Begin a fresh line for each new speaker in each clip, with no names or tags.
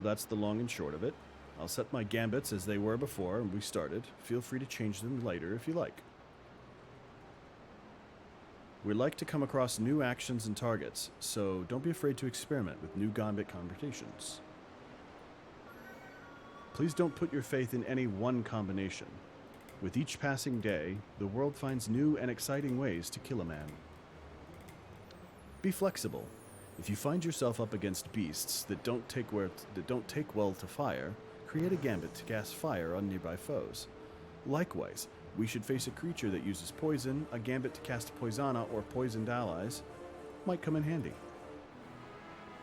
That's the long and short of it. I'll set my gambits as they were before and we started. Feel free to change them later if you like. We like to come across new actions and targets, so don't be afraid to experiment with new gambit combinations. Please don't put your faith in any one combination. With each passing day, the world finds new and exciting ways to kill a man. Be flexible. If you find yourself up against beasts that don't take well to fire, create a gambit to cast fire on nearby foes. Likewise, we should face a creature that uses poison. A gambit to cast Poisona or poisoned allies might come in handy.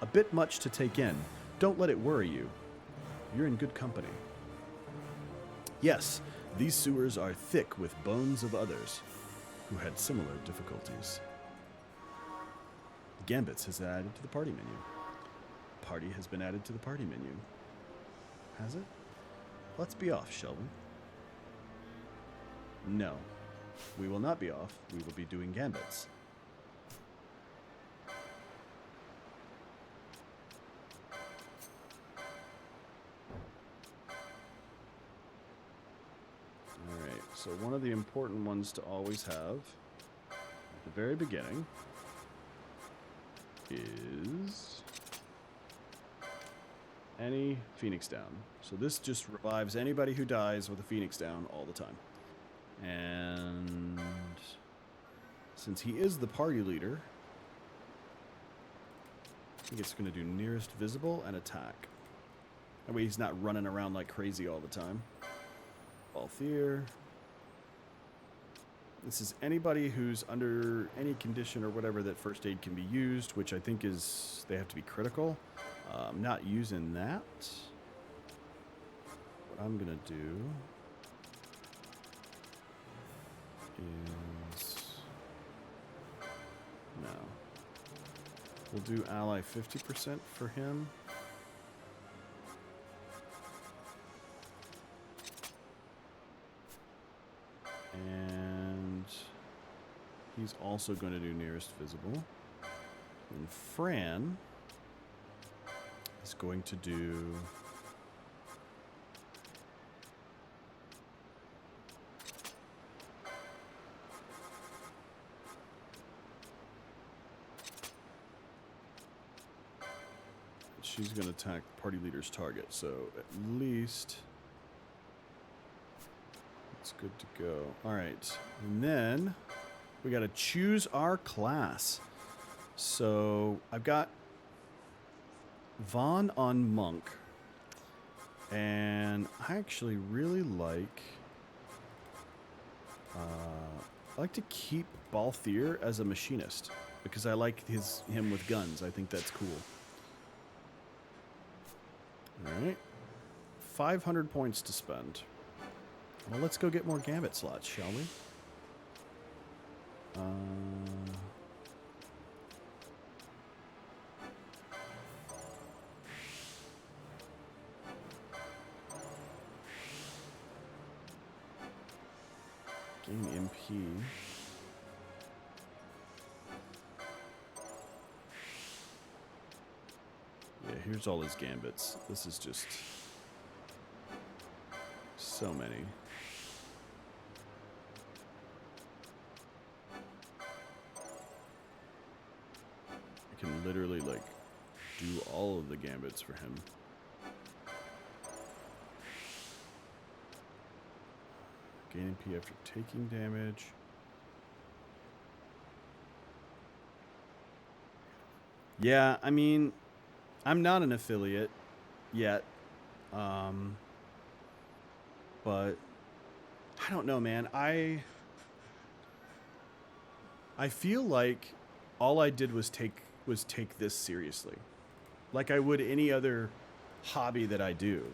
A bit much to take in. Don't let it worry you. You're in good company. Yes, these sewers are thick with bones of others who had similar difficulties. Gambits has been added to the party menu. Party has been added to the party menu. Has it? Let's be off, shall we? No. We will not be off. We will be doing gambits. Alright, so one of the important ones to always have at the very beginning is any Phoenix down. So this just revives anybody who dies with a Phoenix down all the time. And since he is the party leader, I think it's going to do nearest visible and attack. That way he's not running around like crazy all the time. Balthier. This is anybody who's under any condition or whatever that first aid can be used, which I think is they have to be critical. I'm not using that. What I'm going to do is... No. We'll do ally 50% for him. And he's also going to do nearest visible. And Fran is going to do... She's going to attack party leader's target, so at least it's good to go. All right, and then we got to choose our class. So I've got Vaughn on Monk, and I actually really like. I like to keep Balthier as a machinist because I like him with guns. I think that's cool. Alright. 500 points to spend. Well, let's go get more gambit slots, shall we? Gain MP. Yeah, here's all his gambits. This is just so many. I can literally, like, do all of the gambits for him. Gain MP after taking damage. Yeah, I mean... I'm not an affiliate yet, but I don't know, man. I feel like all I did was take this seriously, like I would any other hobby that I do.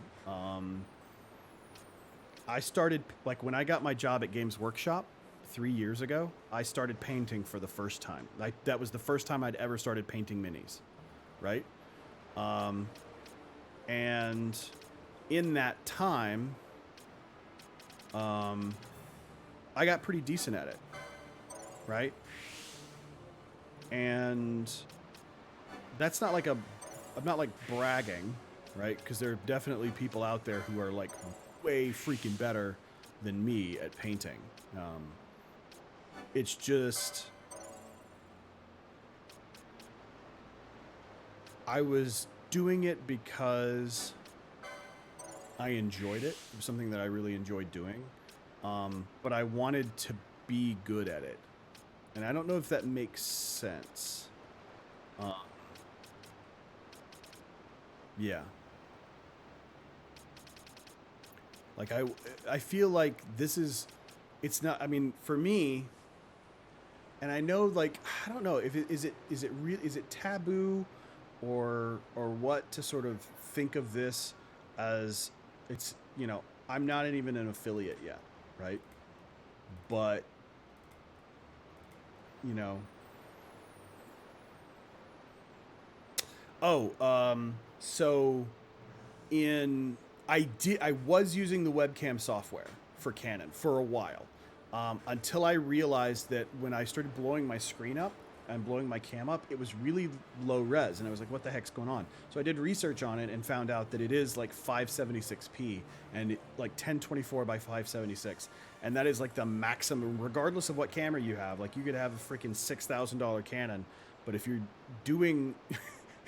I started, like, when I got my job at Games Workshop 3 years ago, I started painting for the first time. Like, that was the first time I'd ever started painting minis, right? And in that time, I got pretty decent at it, right? And that's not like I'm not like bragging, right? Because there are definitely people out there who are like way freaking better than me at painting. It's just I was doing it because I enjoyed it. It was something that I really enjoyed doing, but I wanted to be good at it, and I don't know if that makes sense. Uh, yeah, like I feel like this is, it's not. I mean, for me, and I know like I don't know if is it real, is it taboo or what to sort of think of this as it's, you know, I'm not even an affiliate yet, right? But you know, so in I was using the webcam software for Canon for a while, until I realized that when I started blowing my screen up and blowing my cam up, it was really low res, and I was like, "What the heck's going on?" So I did research on it and found out that it is like 576p and like 1024 by 576, and that is like the maximum, regardless of what camera you have. Like you could have a freaking $6,000 Canon, but if you're doing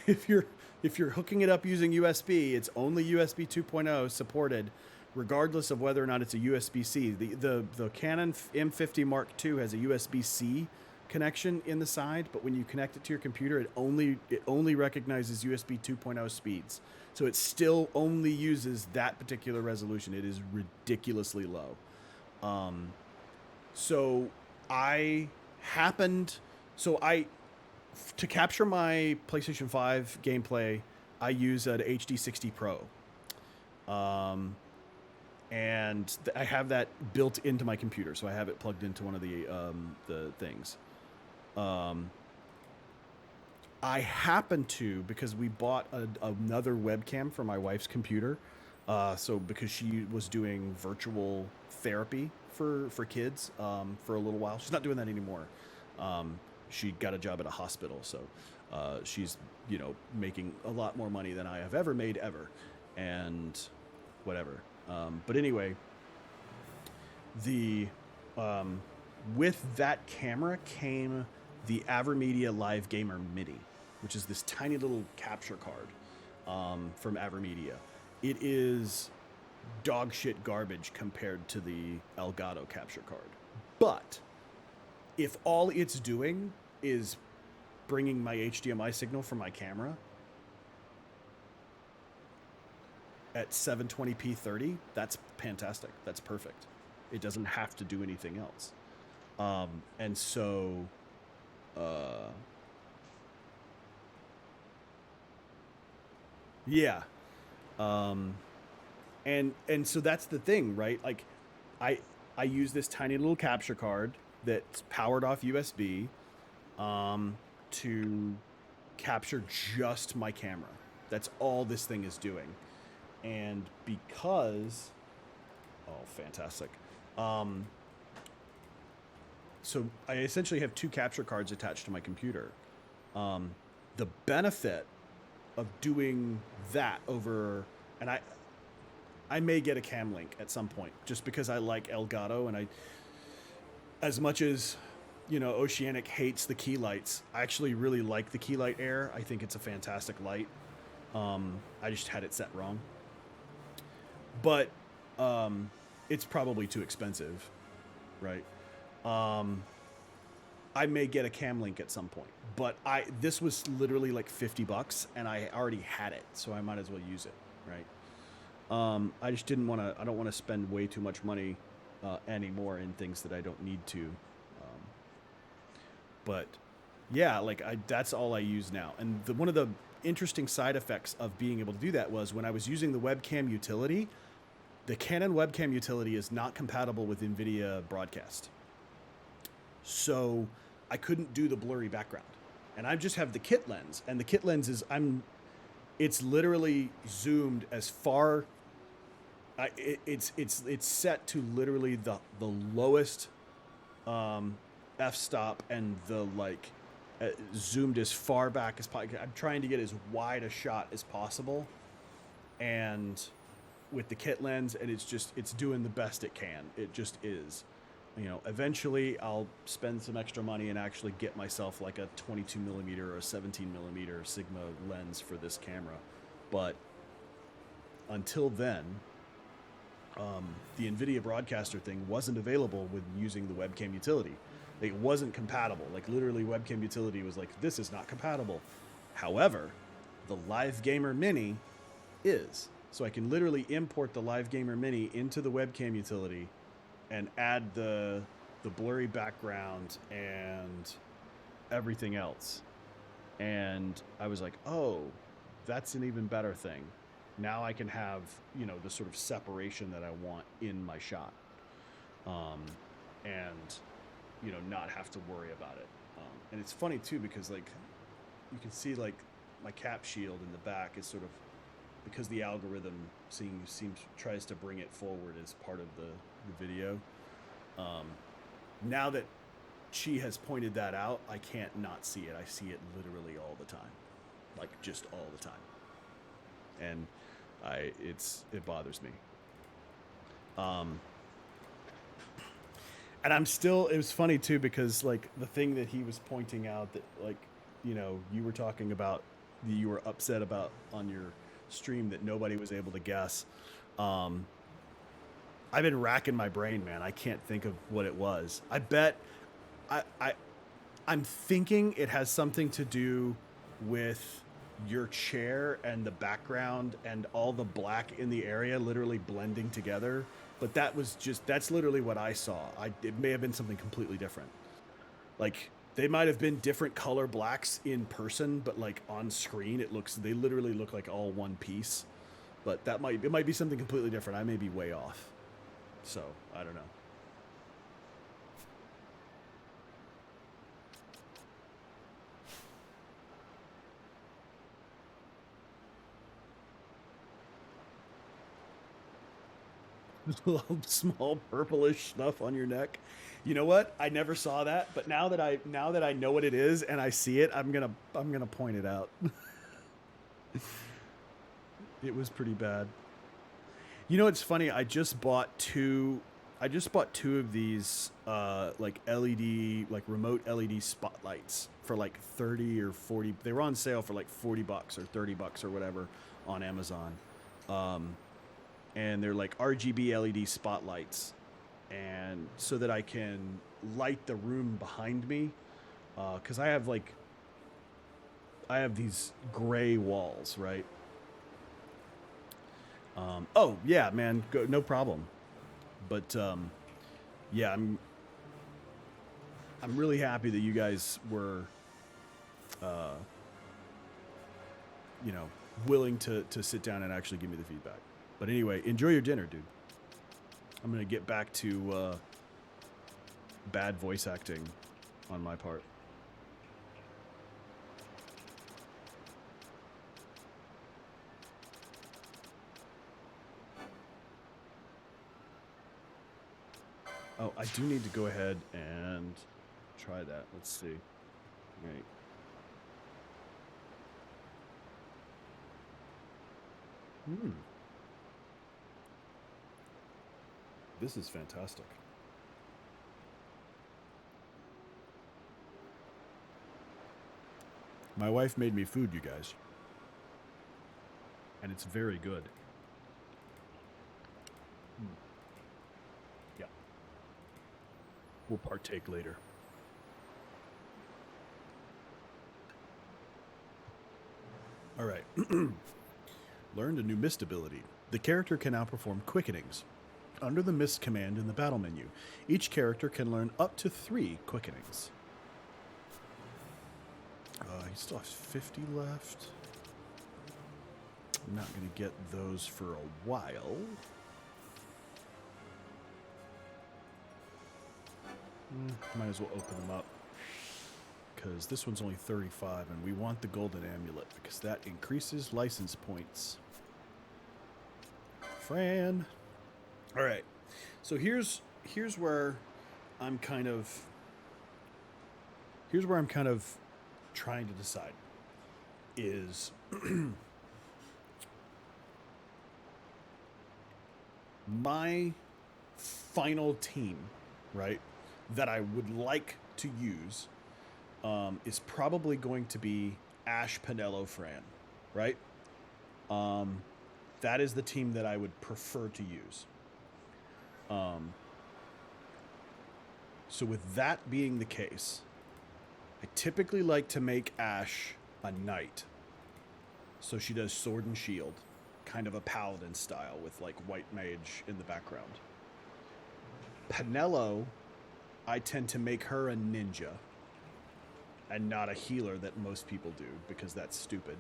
if you're if you're hooking it up using USB, it's only USB 2.0 supported, regardless of whether or not it's a USB-C. The Canon M50 Mark II has a USB-C connection in the side, but when you connect it to your computer, it only recognizes USB 2.0 speeds. So it still only uses that particular resolution. It is ridiculously low. Um, so I happened so I to capture my PlayStation 5 gameplay, I use an HD60 Pro. Um, and I have that built into my computer, so I have it plugged into one of the things. Um, I happen to, because we bought another webcam for my wife's computer, so because she was doing virtual therapy for kids, for a little while. She's not doing that anymore. She got a job at a hospital, so she's, you know, making a lot more money than I have ever made ever, and whatever. But anyway, the with that camera came the AverMedia Live Gamer Mini, which is this tiny little capture card, from AverMedia. It is dog shit garbage compared to the Elgato capture card. But if all it's doing is bringing my HDMI signal from my camera at 720p 30, that's fantastic. That's perfect. It doesn't have to do anything else. And so, uh, yeah. Um, and so that's the thing, right? Like, I I use this tiny little capture card that's powered off USB, to capture just my camera. That's all this thing is doing. And because, oh, fantastic. Um, so I essentially have two capture cards attached to my computer. Um, the benefit of doing that over, and I may get a cam link at some point just because I like Elgato, and I, as much as, you know, Oceanic hates the key lights, I actually really like the key light Air. I think it's a fantastic light. I just had it set wrong, but it's probably too expensive, right? Um, I may get a cam link at some point, but this was literally like $50 and I already had it, so I might as well use it, right? I just didn't want to. I don't want to spend way too much money anymore in things that I don't need to. But yeah, like that's all I use now. And one of the interesting side effects of being able to do that was when I was using the webcam utility, the Canon webcam utility is not compatible with NVIDIA Broadcast. So I couldn't do the blurry background. And I just have the kit lens, and the kit lens is it's literally zoomed as far. It's set to literally the lowest f-stop, and the like zoomed as far back as possible. I'm trying to get as wide a shot as possible. and with the kit lens, and it's doing the best it can. It just is. Eventually I'll spend some extra money and actually get myself like a 22 millimeter or a 17 millimeter Sigma lens for this camera. But until then, the NVIDIA Broadcaster thing wasn't available with using the webcam utility. It wasn't compatible. Like literally webcam utility was like, this is not compatible. However, the Live Gamer Mini is. So I can literally import the Live Gamer Mini into the webcam utility and add the blurry background and everything else. And I was like, oh, that's an even better thing. Now I can have, the sort of separation that I want in my shot. And, not have to worry about it. And it's funny too, because like you can see like my cap shield in the back is sort of, because the algorithm tries to bring it forward as part of the video. Now that she has pointed that out, I can't not see it. I see it literally all the time, like just all the time, and it bothers me. And I'm still. It was funny too, because like the thing that he was pointing out that like you were talking about, you were upset about on your stream that nobody was able to guess. I've been racking my brain, man. I can't think of what it was. I bet I'm thinking it has something to do with your chair and the background and all the black in the area literally blending together. But that's literally what I saw. It may have been something completely different. Like they might have been different color blacks in person, but like on screen, they literally look like all one piece. But it might be something completely different. I may be way off. So I don't know. Little small purplish stuff on your neck. You know what? I never saw that, but now that I know what it is and I see it, I'm gonna point it out. It was pretty bad. It's funny. I just bought two of these like LED, like remote LED spotlights for like 30 or 40. They were on sale for like $40 or $30 or whatever on Amazon. And they're like RGB LED spotlights, and so that I can light the room behind me, because I have these gray walls, right? Oh yeah, man, no problem. But yeah, I'm really happy that you guys were, willing to sit down and actually give me the feedback. But anyway, enjoy your dinner, dude. I'm going to get back to bad voice acting on my part. Oh, I do need to go ahead and try that. Let's see. Right. This is fantastic. My wife made me food, you guys. And it's very good. Yeah. We'll partake later. All right. Learned a new mist ability. The character can now perform quickenings. Under the mist command in the battle menu, each character can learn up to 3 quickenings. He still has 50 left. I'm not going to get those for a while. Might as well open them up, because this one's only 35, and we want the golden amulet because that increases license points. Fran. All right. So here's where I'm kind of trying to decide is my final team, right, that I would like to use is probably going to be Ash, Pinello, Fran, right? That is the team that I would prefer to use. So with that being the case, I typically like to make Ash a knight. So she does sword and shield, kind of a paladin style with like white mage in the background. Pinello, I tend to make her a ninja and not a healer that most people do because that's stupid.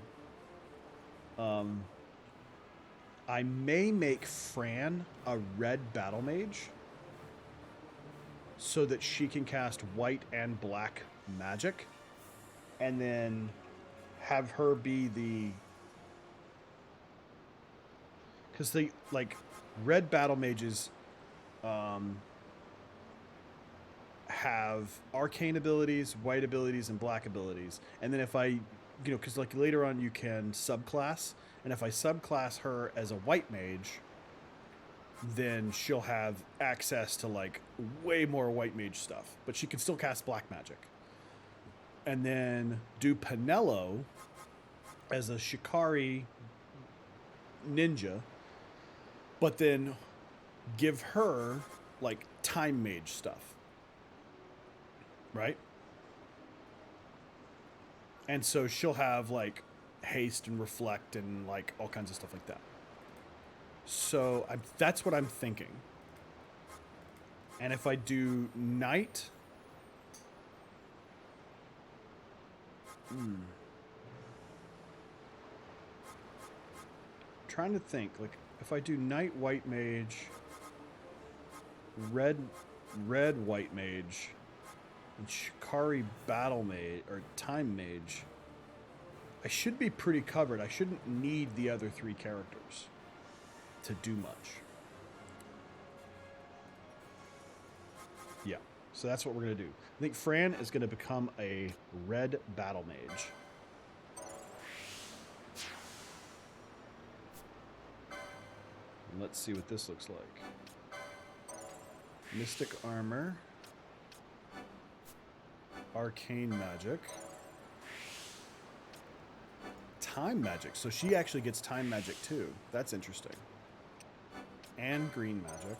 I may make Fran a red battle mage so that she can cast white and black magic, and then have her be the, because the like red battle mages have arcane abilities, white abilities, and black abilities. And then if I, because like later on you can subclass, and if I subclass her as a white mage, then she'll have access to like way more white mage stuff, but she can still cast black magic. And then do Pinello as a Shikari ninja, but then give her like time mage stuff, right? And so she'll have like haste and reflect and like all kinds of stuff like that. So that's what I'm thinking. And if I do knight, trying to think, like if I do knight white mage, red white mage, and Shikari battle mage or time mage, I should be pretty covered. I shouldn't need the other three characters to do much. Yeah, so that's what we're gonna do. I think Fran is gonna become a red battle mage. And let's see what this looks like. Mystic armor, arcane magic, time magic. So she actually gets time magic too. That's interesting. And green magic.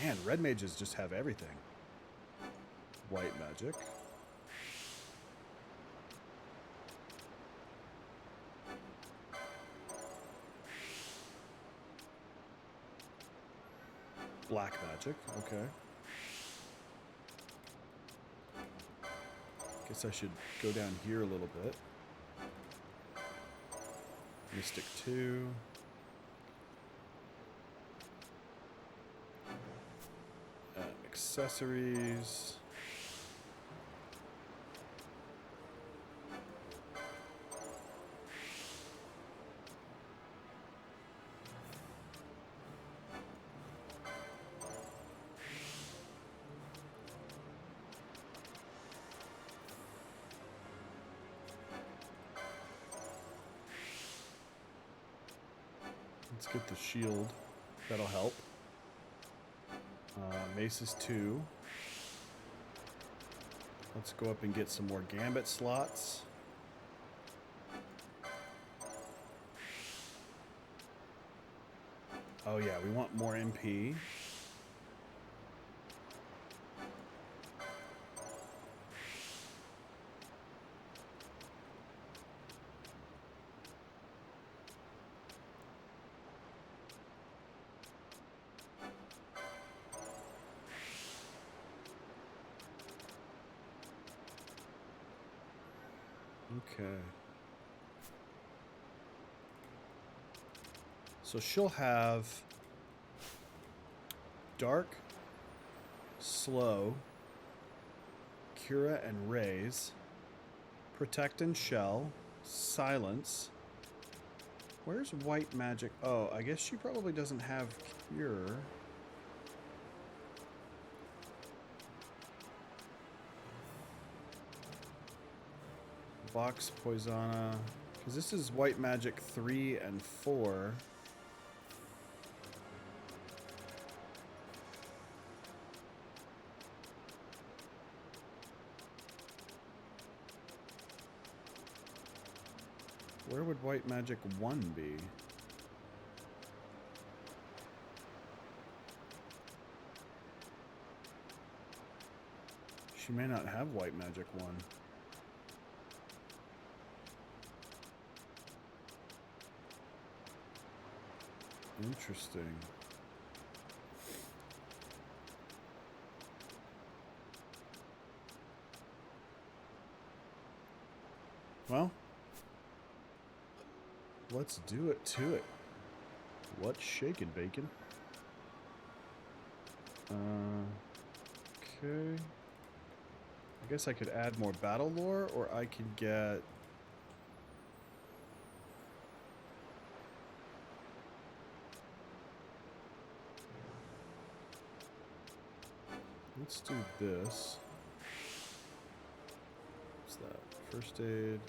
Man, red mages just have everything. White magic. Black magic, okay. Guess I should go down here a little bit. Mystic 2. Accessories. Let's get the shield. That'll help. Mace is 2. Let's go up and get some more gambit slots. Oh yeah, we want more MP. Okay. So she'll have dark, slow, cura and raise, protect and shell, silence. Where's white magic? Oh, I guess she probably doesn't have cure. Vox Poisana, because this is white magic 3 and 4. Where would White Magic 1 be? She may not have White Magic 1. Interesting. Well, let's do it to it. What's shaking, bacon? Okay. I guess I could add more battle lore, or I could get... Let's do this. What's that? First aid,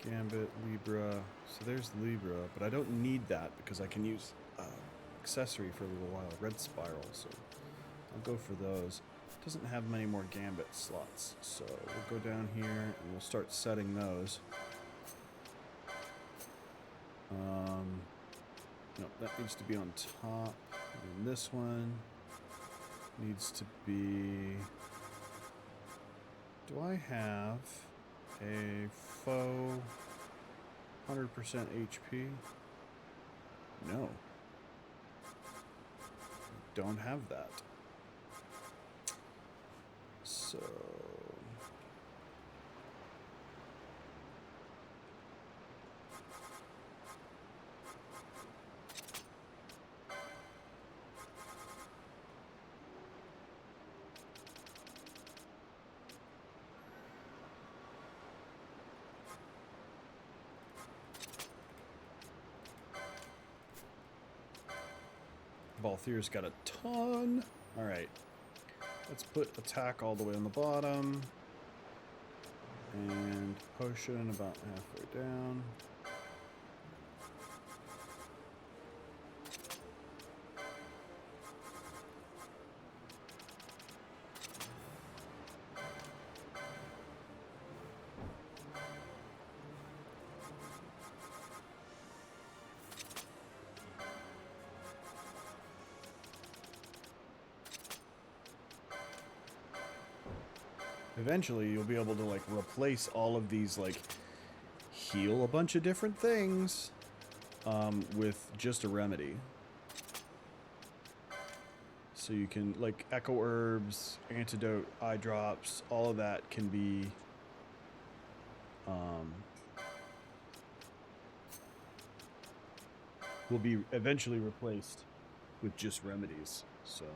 Gambit, Libra. So there's Libra, but I don't need that because I can use accessory for a little while. Red Spiral, so I'll go for those. Doesn't have many more Gambit slots, so we'll go down here and we'll start setting those. No, that needs to be on top. And then this one needs to be... Do I have a faux 100% HP? No. Don't have that. So... Balthier's got a ton. Alright. Let's put attack all the way on the bottom. And potion about halfway down. Eventually, you'll be able to, like, replace all of these, like, heal a bunch of different things with just a remedy. So you can, like, echo herbs, antidote, eye drops, all of that can be will be eventually replaced with just remedies. So,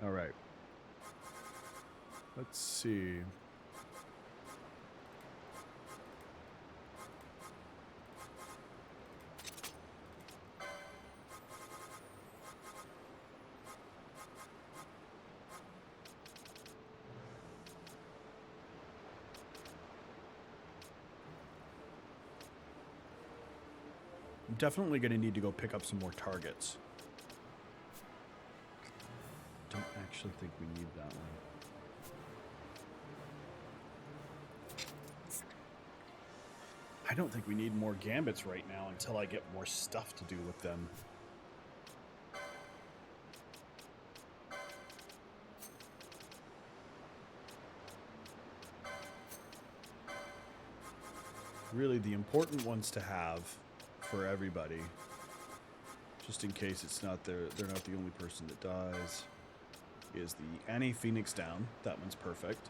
All right. Let's see. I'm definitely going to need to go pick up some more targets. Don't actually think we need that one. I don't think we need more gambits right now until I get more stuff to do with them. Really, the important ones to have for everybody, just in case it's not they're not the only person that dies, is the Annie Phoenix down. That one's perfect.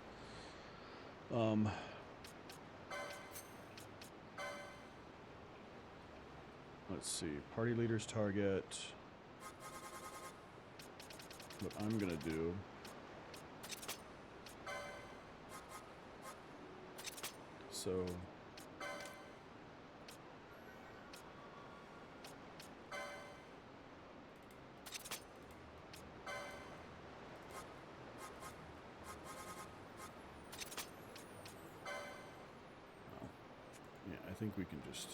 Let's see. Party leader's target. What I'm gonna do. So. I think we can just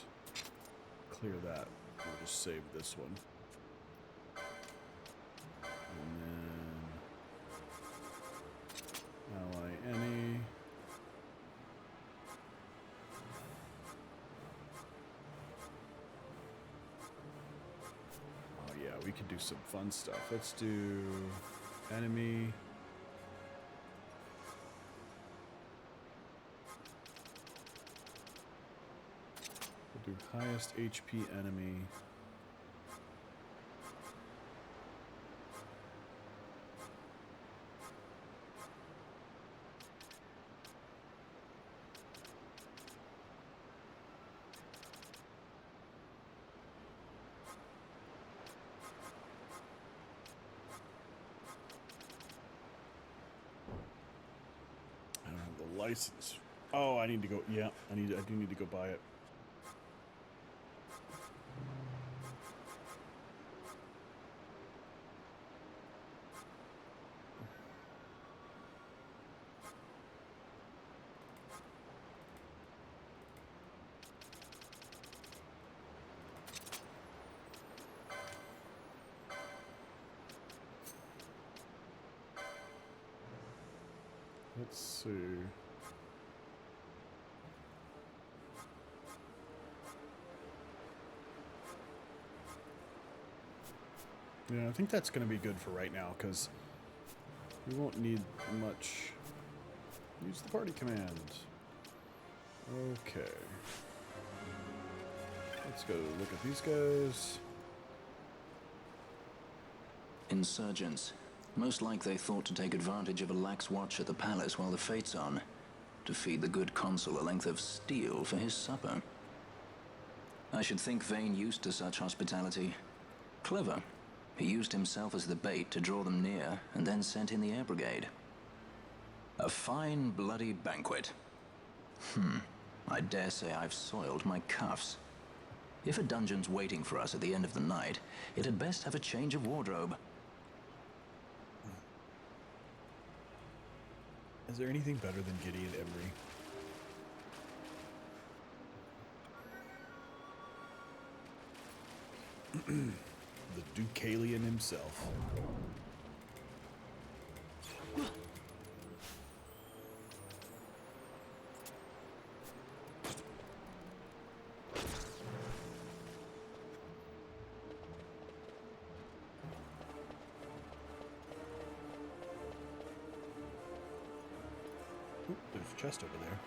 clear that. We'll just save this one. we could do some fun stuff. Let's do enemy. We'll do highest HP enemy. License. Oh, I need to go. Yeah, I do need to go buy it. Let's see. Yeah, I think that's going to be good for right now, because we won't need much. Use the party command. Okay. Let's go look at these guys.
Insurgents. Most like they thought to take advantage of a lax watch at the palace while the fate's on, to feed the good consul a length of steel for his supper. I should think Vane used to such hospitality. Clever. He used himself as the bait to draw them near, and then sent in the air brigade. A fine, bloody banquet. I dare say I've soiled my cuffs. If a dungeon's waiting for us at the end of the night, it had best have a change of wardrobe.
Is there anything better than Gideon Emery? The Deucalion himself. Oop, there's a chest over there.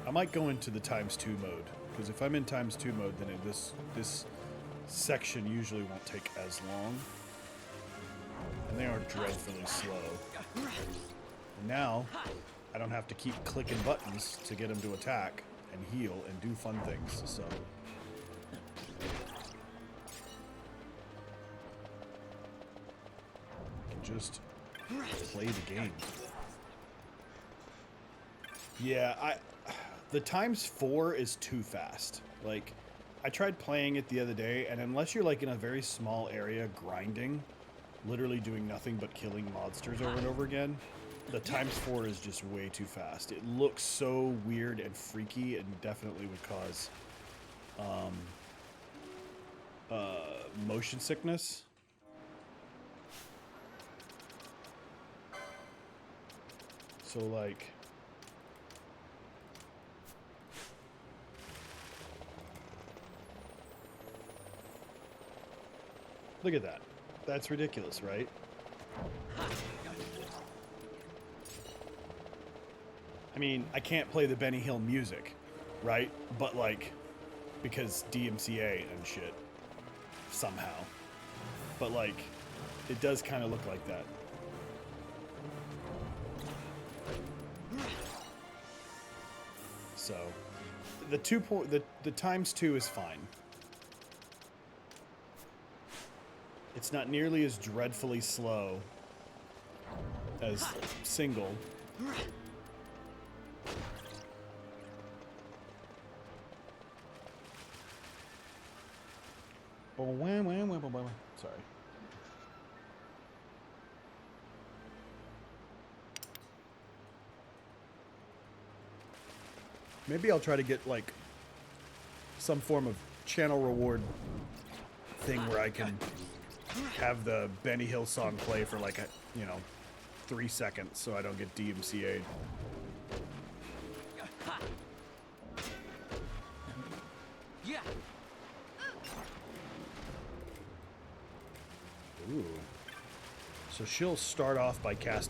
I might go into the ×2 mode, because if I'm in ×2 mode, then this section usually won't take as long, and they are dreadfully slow. And now I don't have to keep clicking buttons to get them to attack and heal and do fun things, so I can just play the game. Yeah, the ×4 is too fast. Like, I tried playing it the other day, and unless you're like in a very small area grinding, literally doing nothing but killing monsters over and over again, the ×4 is just way too fast. It looks so weird and freaky, and definitely would cause motion sickness. So like, look at that. That's ridiculous, right? I mean, I can't play the Benny Hill music, right? But like, because DMCA and shit, somehow. But like, it does kind of look like that. So, the ×2 is fine. It's not nearly as dreadfully slow as single. Sorry. Maybe I'll try to get like some form of channel reward thing where I can have the Benny Hill song play for like 3 seconds so I don't get DMCA'd. Ooh. So she'll start off by casting